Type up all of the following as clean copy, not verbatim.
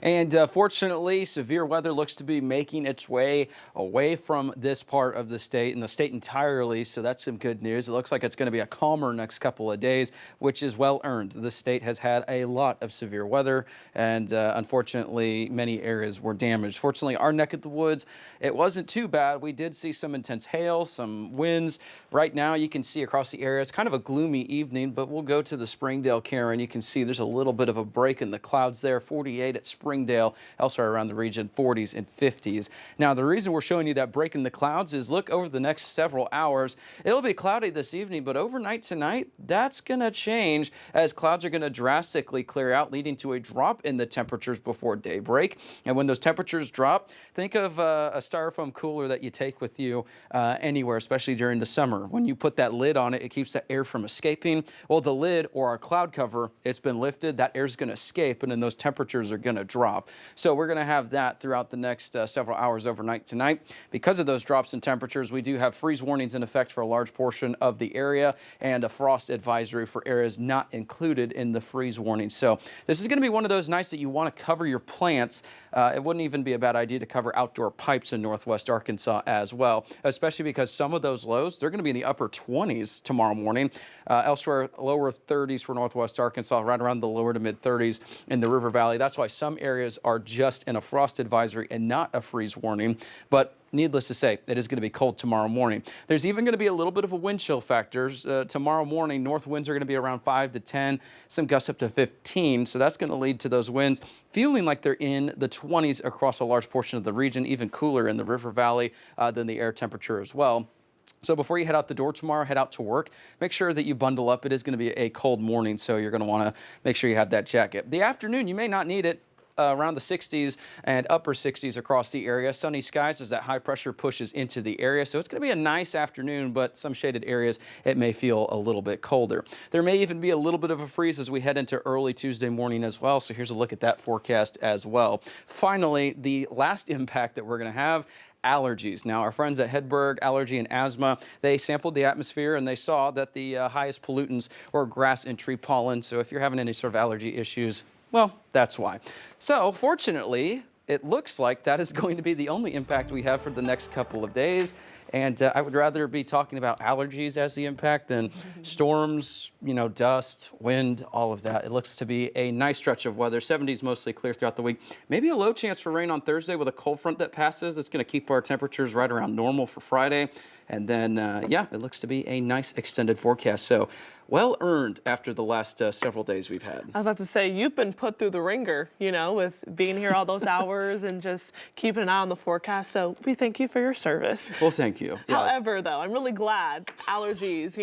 And fortunately, severe weather looks to be making its way away from this part of the state and the state entirely. So that's some good news. It looks like it's going to be a calmer next couple of days, which is well earned. The state has had a lot of severe weather, and unfortunately, many areas were damaged. Fortunately, our neck of the woods, it wasn't too bad. We did see some intense hail, some winds. Right now, you can see across the area, it's kind of a gloomy evening, but we'll go to the Springdale, Karen. You can see there's a little bit of a break in the clouds there. 48 at Springdale, elsewhere around the region, 40s and 50s. Now, the reason we're showing you that break in the clouds is look over the next several hours. It'll be cloudy this evening, but overnight tonight, that's going to change as clouds are going to drastically clear out, leading to a drop in the temperatures before daybreak. And when those temperatures drop, think of a styrofoam cooler that you take with you anywhere, especially during the summer. When you put that lid on it, it keeps the air from escaping. Well, the lid or our cloud cover, it's been lifted, that air is going to escape, and then those temperatures are going to drop. So we're going to have that throughout the next several hours overnight tonight. Because of those drops in temperatures, we do have freeze warnings in effect for a large portion of the area and a frost advisory for areas not included in the freeze warning. So this is going to be one of those nights that you want to cover your plants. It wouldn't even be a bad idea to cover outdoor pipes in northwest Arkansas as well, especially because some of those lows, they're going to be in the upper 20s tomorrow morning. Elsewhere, lower 30s for northwest Arkansas, right around the lower to mid 30s in the River Valley. That's why some areas are just in a frost advisory and not a freeze warning. But needless to say, it is going to be cold tomorrow morning. There's even going to be a little bit of a wind chill factor. Tomorrow morning, north winds are going to be around 5 to 10, some gusts up to 15. So that's going to lead to those winds feeling like they're in the 20s across a large portion of the region, even cooler in the River Valley than the air temperature as well. So before you head out the door tomorrow, head out to work, make sure that you bundle up. It is going to be a cold morning, so you're going to want to make sure you have that jacket. The afternoon, you may not need it. Around the 60s and upper 60s across the area. Sunny skies as that high pressure pushes into the area. So it's going to be a nice afternoon, but some shaded areas, it may feel a little bit colder. There may even be a little bit of a freeze as we head into early Tuesday morning as well. So here's a look at that forecast as well. Finally, the last impact that we're going to have, allergies. Now, our friends at Hedberg Allergy and Asthma, they sampled the atmosphere and they saw that the highest pollutants were grass and tree pollen. So if you're having any sort of allergy issues, well, that's why. So fortunately, it looks like that is going to be the only impact we have for the next couple of days. And I would rather be talking about allergies as the impact than storms, dust, wind, all of that. It looks to be a nice stretch of weather. 70s mostly clear throughout the week. Maybe a low chance for rain on Thursday with a cold front that passes. It's going to keep our temperatures right around normal for Friday. And then, it looks to be a nice extended forecast. So well earned after the last several days we've had. I was about to say, you've been put through the ringer, with being here all those hours and just keeping an eye on the forecast. So we thank you for your service. Well, thank you. Yeah. However, though, I'm really glad allergies,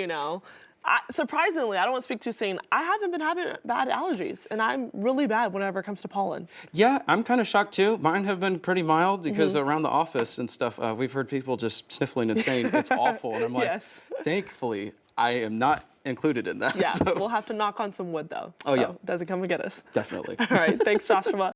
surprisingly, I don't want to speak too soon. I haven't been having bad allergies, and I'm really bad whenever it comes to pollen. Yeah, I'm kind of shocked too. Mine have been pretty mild because around the office and stuff, we've heard people just sniffling and saying it's awful. And I'm like, Yes. Thankfully, I am not included in that. Yeah, So. We'll have to knock on some wood, though. Oh, yeah. Doesn't come and get us. Definitely. All right, thanks, Joshua.